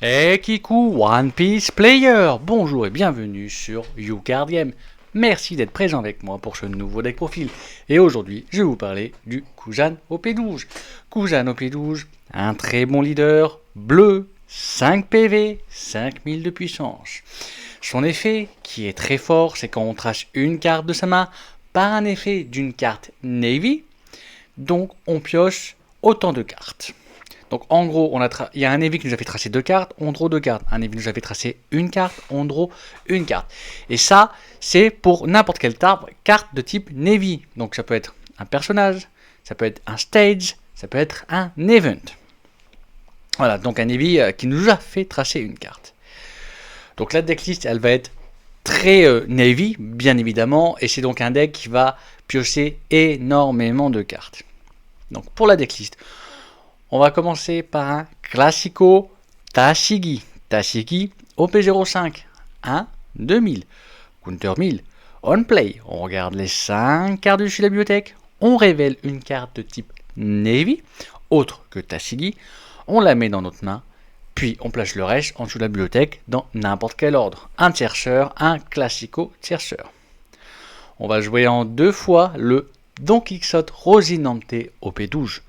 Hey Kiku, One Piece Player, bonjour et bienvenue sur YouCard Game. Merci d'être présent avec moi pour ce nouveau deck profil. Et aujourd'hui, je vais vous parler du Kusan OP12. Kusan OP12, un très bon leader, bleu, 5 PV, 5000 de puissance. Son effet, qui est très fort, c'est quand on trace une carte de sa main par un effet d'une carte Navy, donc on pioche autant de cartes. Donc en gros, il y a un Navy qui nous a fait tracer 2 cartes, on draw 2 cartes. Un Navy nous a fait tracer une carte, on draw une carte. Et ça, c'est pour n'importe quelle carte de type Navy. Donc ça peut être un personnage, ça peut être un stage, ça peut être un event. Voilà, donc un Navy qui nous a fait tracer une carte. Donc la decklist, elle va être très Navy, bien évidemment, et c'est donc un deck qui va piocher énormément de cartes. Donc pour la decklist, on va commencer par un Classico Tashigi. Tashigi OP05 1 2000. Counter 1000. On play. On regarde les 5 cartes dessus de la bibliothèque. On révèle une carte de type Navy, autre que Tashigi. On la met dans notre main. Puis on place le reste en dessous de la bibliothèque dans n'importe quel ordre. Un tierceur, un Classico tierceur. On va jouer en 2 fois le Don Quixote Rosinante OP12.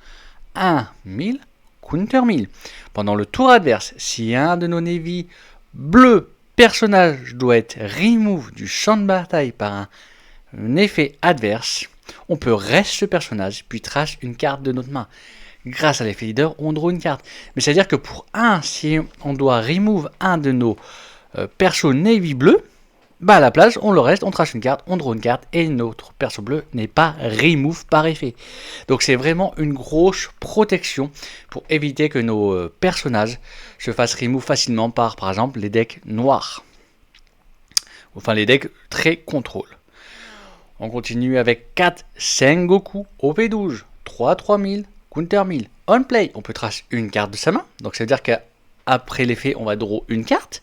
1 1000, counter 1000. Pendant le tour adverse, si un de nos Navy bleu personnage doit être remove du champ de bataille par un effet adverse, on peut reste ce personnage puis trace une carte de notre main. Grâce à l'effet leader, on draw une carte. Mais c'est à dire que pour si on doit remove un de nos persos Navy bleu, à la place, on le reste, on trace une carte, on draw une carte, et notre perso bleu n'est pas remove par effet. Donc c'est vraiment une grosse protection pour éviter que nos personnages se fassent remove facilement par exemple, les decks noirs. Enfin, les decks très contrôle. On continue avec 4 Sengoku OP12, 3 3000, counter 1000. On play, on peut tracer une carte de sa main, donc ça veut dire qu'après l'effet, on va draw une carte.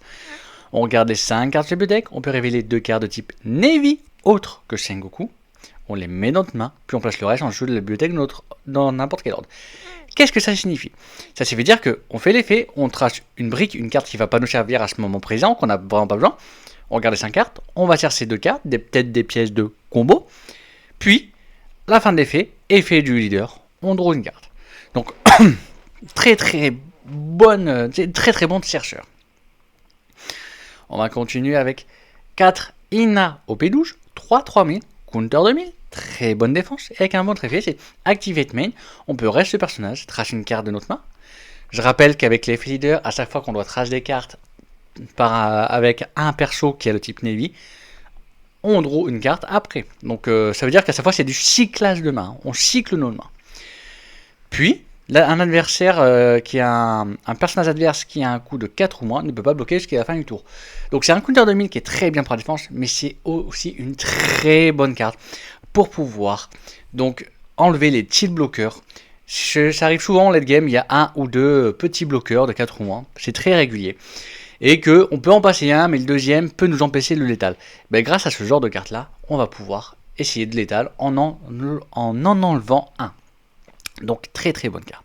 On regarde les 5 cartes de la bibliothèque, on peut révéler 2 cartes de type Navy, autres que Sengoku. On les met dans notre main, puis on place le reste en dessous de la bibliothèque dans n'importe quel ordre. Qu'est-ce que ça signifie? Ça veut dire qu'on fait l'effet, on trace une brique, une carte qui ne va pas nous servir à ce moment présent, qu'on n'a vraiment pas besoin. On regarde les 5 cartes, on va chercher 2 cartes, peut-être des pièces de combo. Puis, la fin de l'effet, effet du leader, on draw une carte. Donc, très très bon chercheur. On va continuer avec 4 Ina OP12, 3 3000, counter 2000, très bonne défense. Et avec un bon effet, c'est Activate Main. On peut rester ce personnage, trace une carte de notre main. Je rappelle qu'avec l'effet leader, à chaque fois qu'on doit tracer des cartes avec un perso qui a le type Navy, on draw une carte après. Donc ça veut dire qu'à chaque fois, c'est du cyclage de main. On cycle nos mains. Puis, un adversaire qui a un personnage adverse qui a un coût de 4 ou moins ne peut pas bloquer jusqu'à la fin du tour. Donc c'est un counter 2000 qui est très bien pour la défense, mais c'est aussi une très bonne carte pour pouvoir donc enlever les tilt bloqueurs. Ça arrive souvent en late game, il y a un ou deux petits bloqueurs de 4 ou moins, c'est très régulier. Et qu'on peut en passer un, mais le deuxième peut nous empêcher le létal. Grâce à ce genre de carte là, on va pouvoir essayer de létal en enlevant un. Donc très très bonne carte.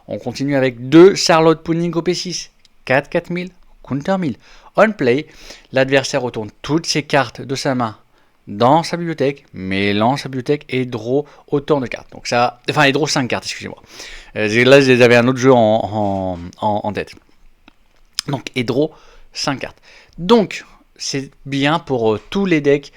On continue avec 2 Charlotte Pudding OP6, 4 4000, counter 1000. On play, l'adversaire retourne toutes ses cartes de sa main dans sa bibliothèque, mélange sa bibliothèque et draw autant de cartes. Donc ça, enfin, il draw 5 cartes, excusez-moi. Là, j'avais un autre jeu en tête. Donc, et draw 5 cartes. Donc, c'est bien pour tous les decks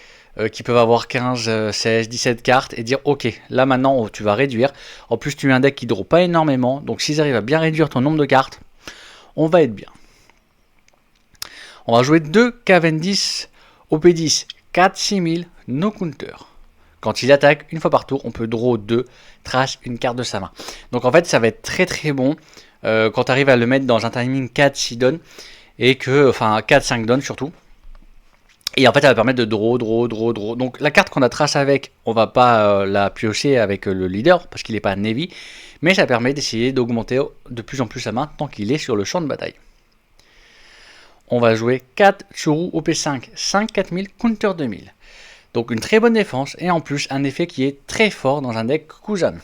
qui peuvent avoir 15, 16, 17 cartes et dire ok, là maintenant tu vas réduire. En plus tu as un deck qui draw pas énormément, donc s'ils arrivent à bien réduire ton nombre de cartes, on va être bien. On va jouer 2 Cavendish OP10, 4 6000, no counter. Quand il attaque, une fois par tour, on peut draw 2, trace une carte de sa main. Donc en fait ça va être très très bon quand tu arrives à le mettre dans un timing 4-6 donne, et que, enfin 4-5 donne surtout. Et en fait, ça va permettre de draw. Donc la carte qu'on a trace avec, on va pas la piocher avec le leader, parce qu'il n'est pas Navy. Mais ça permet d'essayer d'augmenter de plus en plus sa main tant qu'il est sur le champ de bataille. On va jouer 4 Churu OP5, 5 4000, counter 2000. Donc une très bonne défense, et en plus un effet qui est très fort dans un deck Kusan.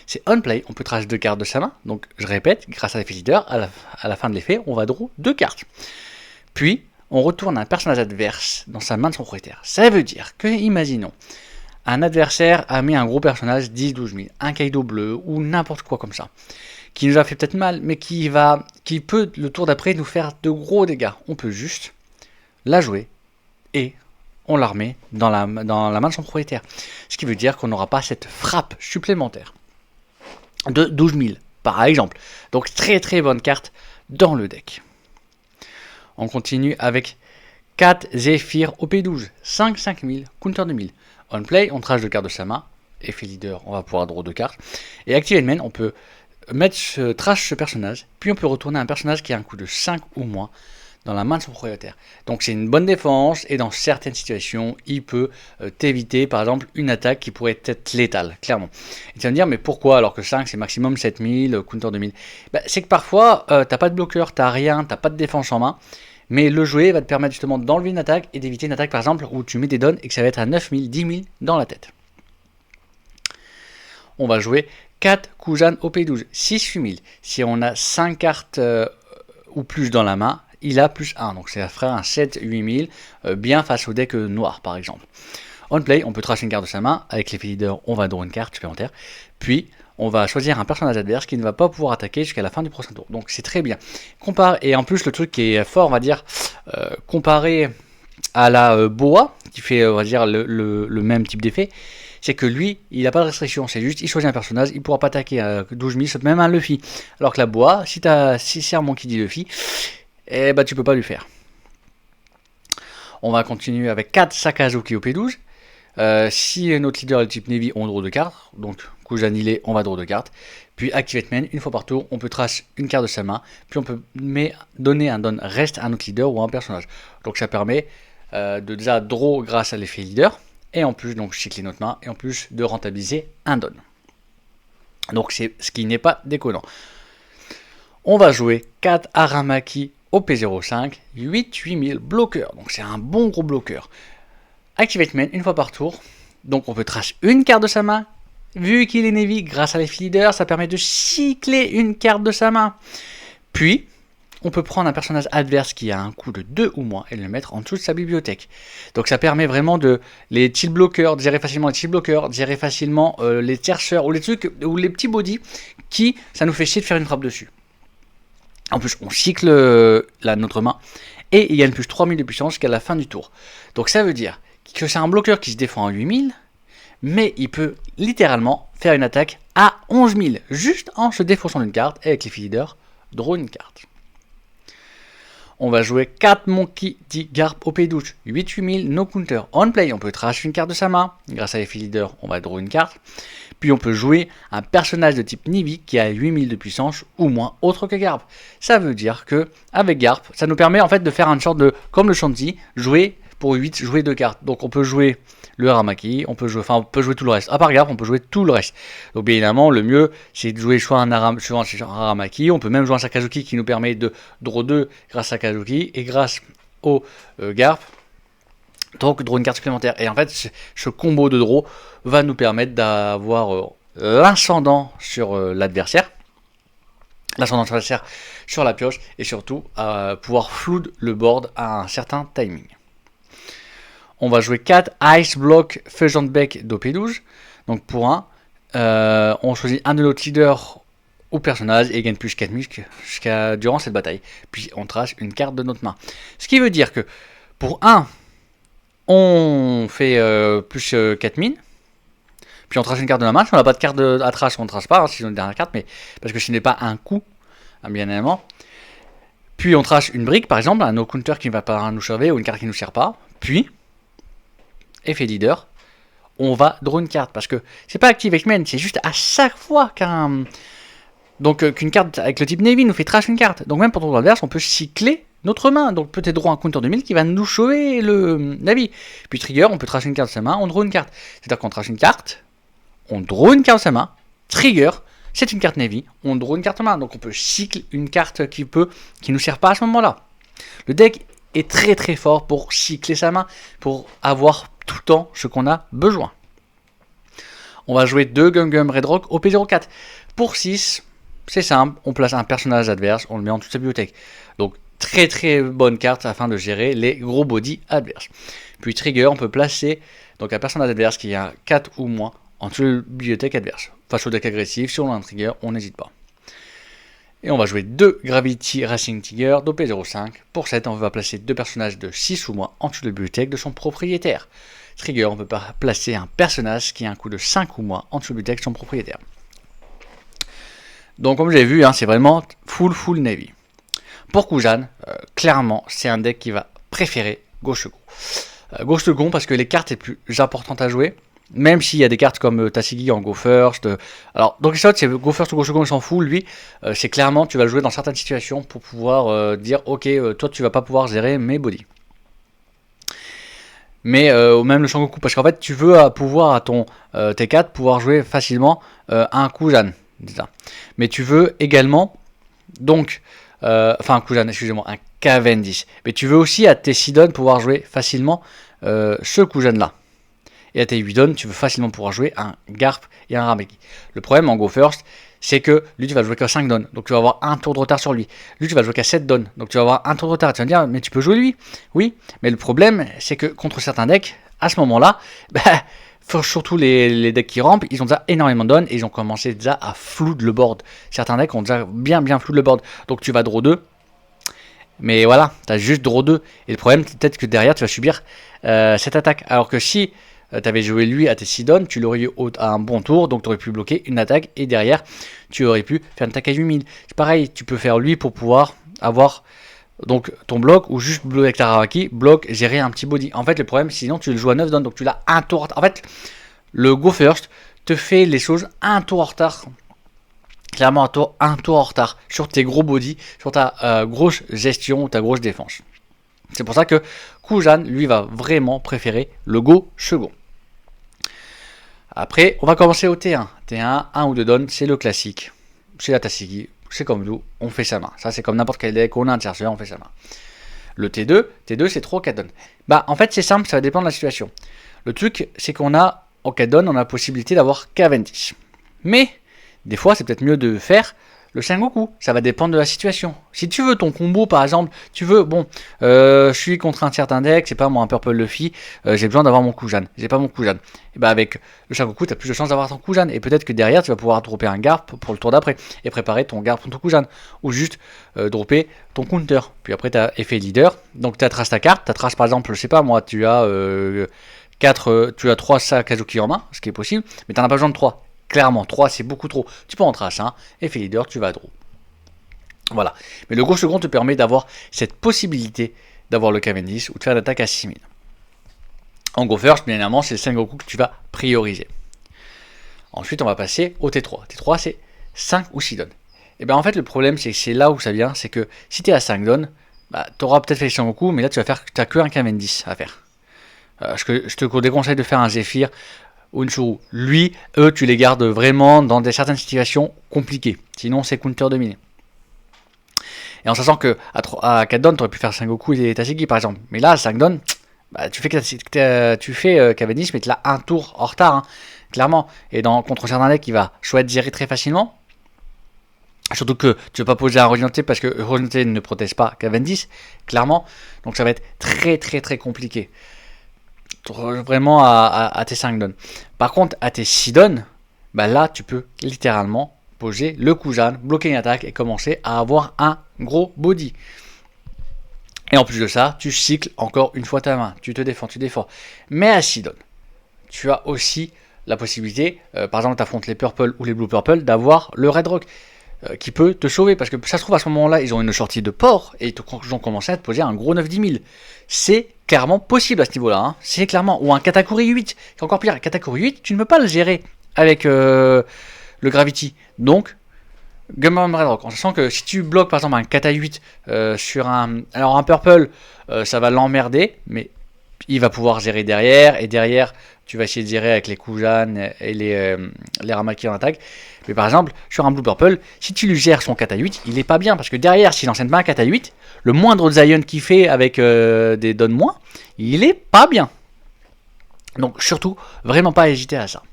c'est on play, on peut trash 2 cartes de sa main. Donc je répète, grâce à l'effet leader, à la fin de l'effet, on va draw 2 cartes. Puis on retourne un personnage adverse dans sa main de son propriétaire. Ça veut dire que, imaginons, un adversaire a mis un gros personnage 10-12 000, un Kaido bleu ou n'importe quoi comme ça, qui nous a fait peut-être mal, mais qui peut le tour d'après nous faire de gros dégâts. On peut juste la jouer et on la remet dans la main de son propriétaire. Ce qui veut dire qu'on n'aura pas cette frappe supplémentaire de 12 000 par exemple. Donc très très bonne carte dans le deck. On continue avec 4 Zephyr OP12, 5 000, counter 2000. On play, on trash 2 cartes de sa main. Effet leader, on va pouvoir draw 2 cartes. Et activate on peut trash ce personnage, puis on peut retourner un personnage qui a un coût de 5 ou moins dans la main de son propriétaire. Donc c'est une bonne défense, et dans certaines situations, il peut t'éviter par exemple une attaque qui pourrait être létale, clairement. Et tu vas me dire, mais pourquoi alors que 5 c'est maximum 7000, counter 2000 c'est que parfois, t'as pas de bloqueur, t'as rien, t'as pas de défense en main, mais le jouer va te permettre justement d'enlever une attaque et d'éviter une attaque par exemple où tu mets des dons et que ça va être à 9000, 10 000 dans la tête. On va jouer 4 Kujan OP12, 6-8000. Si on a 5 cartes ou plus dans la main, il a plus 1, donc ça ferait un 7-8000, bien face au deck noir par exemple. On play, on peut trash une carte de sa main, avec l'effet leader, on va draw une carte supplémentaire, puis on va choisir un personnage adverse qui ne va pas pouvoir attaquer jusqu'à la fin du prochain tour. Donc c'est très bien. Et en plus le truc qui est fort, on va dire, comparé à la Boa, qui fait, on va dire, le même type d'effet, c'est que lui, il n'a pas de restriction, c'est juste, il choisit un personnage, il ne pourra pas attaquer à 12 000, même un Luffy. Alors que la Boa, si c'est un mon qui dit Luffy, tu peux pas lui faire. On va continuer avec 4 Sakazuki OP12. Si notre leader est le type Navy, on draw 2 cartes. Donc Kujanile, on va draw 2 cartes. Puis Activate Man, une fois par tour, on peut trash une carte de sa main. Puis on peut donner un don reste à notre leader ou à un personnage. Donc ça permet de déjà draw grâce à l'effet leader. Et en plus, donc cycler notre main. Et en plus de rentabiliser un don. Donc c'est ce qui n'est pas déconnant. On va jouer 4 Aramaki OP05, 8-8000 bloqueur. Donc c'est un bon gros bloqueur. Activate Man une fois par tour. Donc on peut trash une carte de sa main. Vu qu'il est Navy, grâce à l'effet leader, ça permet de cycler une carte de sa main. Puis, on peut prendre un personnage adverse qui a un coût de 2 ou moins et le mettre en dessous de sa bibliothèque. Donc ça permet vraiment de les chill bloqueurs, de gérer facilement les chill bloqueurs, de gérer facilement les tierceurs ou les trucs ou les petits bodies qui, ça nous fait chier de faire une frappe dessus. En plus, on cycle notre main et il gagne plus 3000 de puissance jusqu'à la fin du tour. Donc ça veut dire que c'est un bloqueur qui se défend à 8000, mais il peut littéralement faire une attaque à 11 000 juste en se défaussant d'une carte et avec l'effet leader, draw une carte. On va jouer 4 Monkey D Garp OP12, 8-8000, no counter. On play, on peut trash une carte de sa main. Grâce à l'effet leader, on va draw une carte. Puis on peut jouer un personnage de type Navy qui a 8000 de puissance ou moins autre que Garp. Ça veut dire que avec Garp, ça nous permet en fait de faire une sorte de, comme le Shanti, jouer pour 8, jouer 2 cartes. Donc on peut jouer le Aramaki, on peut jouer tout le reste. À part Garp, on peut jouer tout le reste. Donc bien évidemment, le mieux, c'est de jouer soit un Aramaki, on peut même jouer un Sakazuki qui nous permet de draw 2 grâce à Sakazuki et grâce au Garp. Donc draw une carte supplémentaire. Et en fait, ce combo de draw va nous permettre d'avoir l'ascendant sur l'adversaire. L'ascendant sur l'adversaire sur la pioche et surtout pouvoir flood le board à un certain timing. On va jouer 4 Ice Block Fusion Beck d'OP12. Donc pour 1, on choisit un de nos leaders au personnage et gagne plus 4000 durant cette bataille. Puis on trace une carte de notre main. Ce qui veut dire que pour 1, on fait plus 4000. Puis on trace une carte de la main. Si on n'a pas de carte à trace, on ne trace pas. Hein, si on a une dernière carte, mais parce que ce n'est pas un coup, bien évidemment. Puis on trace une brique, par exemple, un no counter qui ne va pas nous sauver ou une carte qui ne nous sert pas. Puis, effet leader, on va draw une carte. Parce que c'est pas Activate Man, c'est juste à chaque fois qu'une carte avec le type Navy nous fait trash une carte. Donc même pour tour adverse, on peut cycler notre main. Donc peut-être draw un counter 2000 qui va nous sauver le Navy. Puis trigger, on peut trash une carte de sa main, on draw une carte. C'est-à-dire qu'on trash une carte, on draw une carte de sa main, trigger, c'est une carte Navy, on draw une carte de main. Donc on peut cycle une carte qui nous sert pas à ce moment-là. Le deck est très très fort pour cycler sa main, pour avoir tout le temps ce qu'on a besoin. On va jouer 2 Gum Gum Red Rock au P04. Pour 6, c'est simple, on place un personnage adverse, on le met en toute sa bibliothèque. Donc très très bonne carte afin de gérer les gros body adverses. Puis trigger, on peut placer donc un personnage adverse qui a 4 ou moins en toute la bibliothèque adverse. Face au deck agressif, si on a un trigger, on n'hésite pas. Et on va jouer 2 Gravity Racing Tiger d'OP05. Pour 7, on va placer 2 personnages de 6 ou moins en dessous de la bibliothèque de son propriétaire. Trigger, on peut placer un personnage qui a un coût de 5 ou moins en dessous de la bibliothèque de son propriétaire. Donc comme vous avez vu, hein, c'est vraiment full Navy. Pour Kujan, clairement, c'est un deck qui va préférer gauche-second. Gauche-second parce que les cartes les plus importantes à jouer, même s'il y a des cartes comme Tasigi en Go First. Alors, Don Quichotte, c'est Go First ou Gauche-second, il s'en fout, lui. C'est clairement, tu vas le jouer dans certaines situations pour pouvoir dire, ok, toi tu vas pas pouvoir gérer mes body. Mais même le Sangoku, parce qu'en fait, tu veux pouvoir à ton T4 pouvoir jouer facilement un Kujan. Mais tu veux également, donc, enfin un Kujan, excusez-moi, un Cavendish. Mais tu veux aussi à tes Sidon pouvoir jouer facilement ce Kujan là. Et à tes 8 Don, tu veux facilement pouvoir jouer un Garp et un Rameki. Le problème en Go First, c'est que lui, tu vas jouer qu'à 5 Don, donc tu vas avoir un tour de retard sur lui. Lui, tu vas jouer qu'à 7 Don, donc tu vas avoir un tour de retard. Tu vas me dire, mais tu peux jouer lui? Oui, mais le problème, c'est que contre certains decks, à ce moment-là, surtout les decks qui rampent, ils ont déjà énormément de Don et ils ont commencé déjà à flood le board. Certains decks ont déjà bien flood le board, donc tu vas draw 2. Mais voilà, tu as juste draw 2. Et le problème, c'est peut-être que derrière, tu vas subir cette attaque. Alors que si tu avais joué lui à tes 6 Don, tu l'aurais eu à un bon tour, donc tu aurais pu bloquer une attaque, et derrière, tu aurais pu faire une attaque à 8000. C'est pareil, tu peux faire lui pour pouvoir avoir donc ton bloc, ou juste bloquer avec ta Rawaki, bloc, gérer un petit body. En fait, le problème, sinon tu le joues à 9 Don, donc tu l'as un tour. En fait, le Go First te fait les choses un tour en retard. Clairement, un tour en retard sur tes gros body, sur ta grosse gestion, ta grosse défense. C'est pour ça que Kujan, lui, va vraiment préférer le Go second. Après, on va commencer au T1. T1, 1 ou 2 Don, c'est le classique. C'est la Tasigi, c'est comme nous, on fait sa main. Ça, c'est comme n'importe quel deck, on a un chercheur, on fait sa main. Le T2, c'est 3 ou 4 Don. En fait, c'est simple, ça va dépendre de la situation. Le truc, c'est qu'on a, en 4 Don, on a la possibilité d'avoir Cavendish. Mais, des fois, c'est peut-être mieux de faire le Sengoku, ça va dépendre de la situation. Si tu veux ton combo, par exemple, tu veux, bon, je suis contre un certain deck, c'est pas moi un Purple Luffy, j'ai besoin d'avoir mon Kujan, j'ai pas mon Kujan. Et avec le Sengoku, tu as plus de chances d'avoir ton Kujan, et peut-être que derrière, tu vas pouvoir dropper un Garp pour le tour d'après, et préparer ton Garp pour ton Kujan, ou juste dropper ton counter. Puis après, tu as effet leader, donc tu as trace ta carte, tu as trace par exemple, je sais pas moi, tu as 3 Sakazuki en main, ce qui est possible, mais tu n'en as pas besoin de 3. Clairement, 3 c'est beaucoup trop. Tu peux en trace, hein. Effet leader, tu vas à draw. Voilà. Mais le gros second te permet d'avoir cette possibilité d'avoir le Cavendish ou de faire une attaque à 6000. En Go First, bien évidemment, c'est le Sengoku que tu vas prioriser. Ensuite, on va passer au T3. T3, c'est 5 ou 6 Don. Et bien en fait, le problème, c'est que c'est là où ça vient, c'est que si tu es à 5 Don, tu auras peut-être fait le Sengoku, mais là, tu n'as que un Cavendish à faire. Je te déconseille de faire un Zephyr ou une Shuru. Lui, eux, tu les gardes vraiment dans certaines situations compliquées. Sinon, c'est counter dominé. Et en sachant que à 4 Don, tu aurais pu faire Sengoku et Tasigi par exemple. Mais là, à 5 Don, tu fais Cavendish, mais tu l'as un tour en retard, hein, clairement. Et contre certains decks, il va chouette gérer très facilement. Surtout que tu ne veux pas poser un Rosinante parce que Rosinante ne protège pas Cavendish, clairement. Donc ça va être très compliqué. Vraiment à tes 5 Don. Par contre, à tes 6 Don, là, tu peux littéralement poser le Kujan, bloquer une attaque et commencer à avoir un gros body. Et en plus de ça, tu cycles encore une fois ta main. Tu défends. Mais à 6 Don, tu as aussi la possibilité, par exemple, tu affrontes les Purple ou les Blue Purple, d'avoir le Red Rock qui peut te sauver. Parce que ça se trouve, à ce moment-là, ils ont une sortie de port et ils ont commencé à te poser un gros 9-10 000. C'est clairement possible à ce niveau-là. Hein. C'est clairement. Ou un Katakuri 8. C'est encore pire. Katakuri 8, tu ne peux pas le gérer avec le Gravity. Donc, Gum Gum Red Rock. En sachant que si tu bloques par exemple un Kata 8 sur un. Alors un Purple, ça va l'emmerder. Mais il va pouvoir gérer derrière. Et derrière, tu vas essayer de gérer avec les Kujan et les Ramaki en attaque. Mais par exemple, sur un Blue Purple, si tu lui gères son Kata 8, il est pas bien. Parce que derrière, s'il n'enseigne pas un Kata 8, le moindre Zion qu'il fait avec des donnes moins, il est pas bien. Donc surtout, vraiment pas hésiter à ça.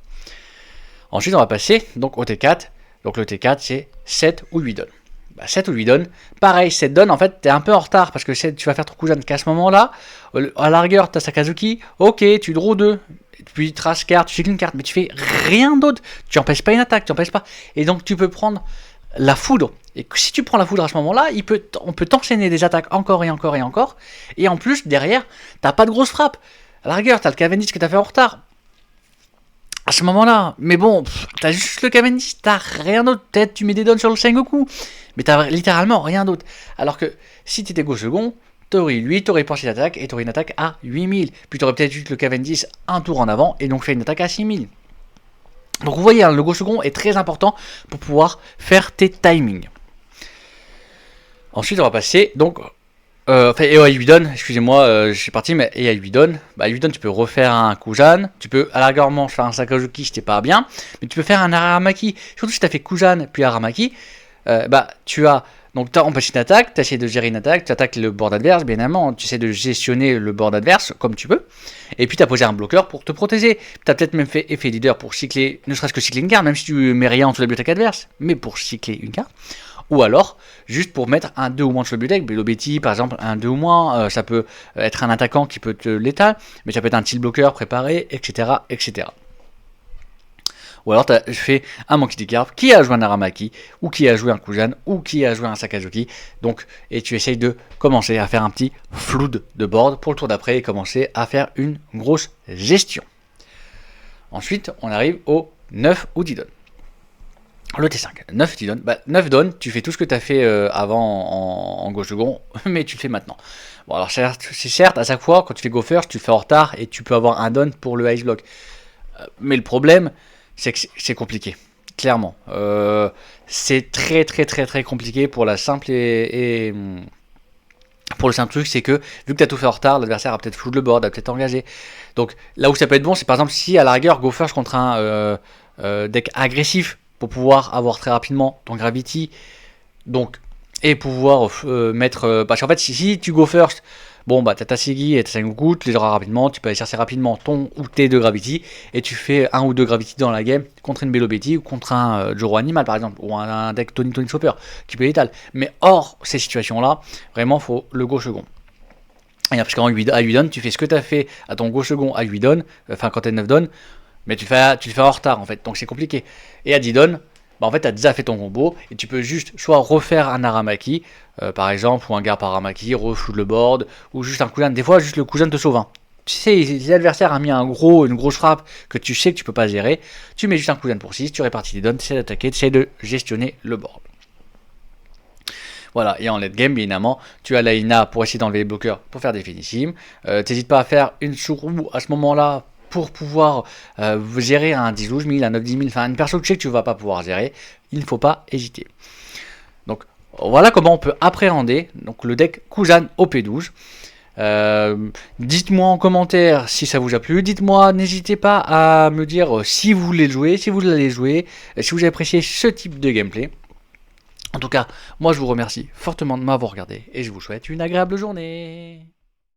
Ensuite, on va passer donc au T4. Donc le T4, c'est 7 ou 8 donnes. 7 ou 8 donnes. Pareil, 7 donnes, en fait, tu es un peu en retard parce que tu vas faire ton Kujan qu'à ce moment-là. À la rigueur, tu as Sakazuki. Ok, tu draws 2. Puis trace carte, tu cycles une carte, mais tu fais rien d'autre. Tu n'empêches pas une attaque, tu n'empêches pas. Et donc, tu peux prendre la foudre. Et si tu prends la foudre à ce moment-là, on peut t'enchaîner des attaques encore et encore et encore. Et en plus, derrière, t'as pas de grosse frappe. À la rigueur, t'as le Cavendish que t'as fait en retard. À ce moment-là, mais bon, t'as juste le Cavendish, t'as rien d'autre. Peut-être tu mets des dons sur le Sengoku, mais t'as littéralement rien d'autre. Alors que si t'étais go second, t'aurais 8, t'aurais penché d'attaque et t'aurais une attaque à 8000. Puis t'aurais peut-être juste le Cavendish un tour en avant et donc fait une attaque à 6000. Donc vous voyez, hein, le go second est très important pour pouvoir faire tes timings. Ensuite, on va passer donc. Et à 8 donnes, excusez-moi, je suis parti, mais et à 8 donnes, à 8 donnes, tu peux refaire un Kujan, tu peux à la rigueur faire un Sakazuki si t'es pas bien, mais tu peux faire un Aramaki, surtout si tu as fait Kujan puis Aramaki, tu as, donc tu as empêché une attaque, tu essaies de gérer une attaque, tu attaques le board adverse, bien évidemment, tu essaies de gestionner le board adverse comme tu peux, et puis tu as posé un bloqueur pour te protéger, tu as peut-être même fait effet leader pour cycler, ne serait-ce que cycler une carte, même si tu mets rien en dessous de la bibliothèque adverse, mais pour cycler une carte. Ou alors, juste pour mettre un 2 ou moins sur le bibliothèque, Bello Betty par exemple, un 2 ou moins, ça peut être un attaquant qui peut te l'étal, mais ça peut être un tilt bloqueur préparé, etc. etc. Ou alors tu as fait un Monkey D. Carve qui a joué un Aramaki, ou qui a joué un Kujan, ou qui a joué un Sakazuki, donc, et tu essayes de commencer à faire un petit flood de board pour le tour d'après et commencer à faire une grosse gestion. Ensuite, on arrive au 9 ou 10 donnes. Le T5, 9 tu donnes. 9 donnes, tu fais tout ce que tu as fait avant en gauche second, mais tu le fais maintenant. Bon, alors c'est certes, à chaque fois, quand tu fais go first, tu le fais en retard et tu peux avoir un don pour le ice block. Mais le problème, c'est que c'est compliqué. Clairement. C'est très compliqué pour la simple et pour le simple truc, c'est que vu que tu as tout fait en retard, l'adversaire a peut-être flou le board, a peut-être engagé. Donc là où ça peut être bon, c'est par exemple si à la rigueur, go first contre un deck agressif, pour pouvoir avoir très rapidement ton Gravity, donc, et pouvoir mettre, parce qu'en fait si tu go first, bon t'as ta Sigi et ta Sengoku, tu les auras rapidement, tu peux aller chercher rapidement ton ou tes deux Gravity, et tu fais un ou deux Gravity dans la game, contre une Bello Betty, ou contre un Joro Animal par exemple, ou un deck Tony Chopper, qui peut létal, mais hors ces situations là, vraiment faut le go second. Et parce qu'en 8 donnes, tu fais ce que tu as fait à ton go second à 8 donnes, enfin quand t'es 9 donnes, mais tu le fais en retard en fait, donc c'est compliqué. Et à 10 donnes, en fait tu as déjà fait ton combo, et tu peux juste soit refaire un Aramaki, par exemple, ou un Garp Aramaki, refloud le board, ou juste un Kujan. Des fois, juste le Kujan te sauve. Tu sais, si l'adversaire a mis une grosse frappe que tu sais que tu peux pas gérer, tu mets juste un Kujan pour 6, tu répartis les donnes, tu essaies d'attaquer, tu essaies de gestionner le board. Voilà, et en late game, bien évidemment, tu as la Ina pour essayer d'enlever les bloqueurs pour faire des finissimes. T'hésites pas à faire une Shuru à ce moment-là pour pouvoir gérer un 10 12 000, un 9 10 000, enfin une perso que tu sais que tu vas pas pouvoir gérer, il ne faut pas hésiter. Donc voilà comment on peut appréhender donc, le deck Kujan OP12. Dites-moi en commentaire si ça vous a plu, dites-moi, n'hésitez pas à me dire si vous voulez le jouer, si vous l'allez jouer, si vous avez apprécié ce type de gameplay. En tout cas, moi je vous remercie fortement de m'avoir regardé et je vous souhaite une agréable journée.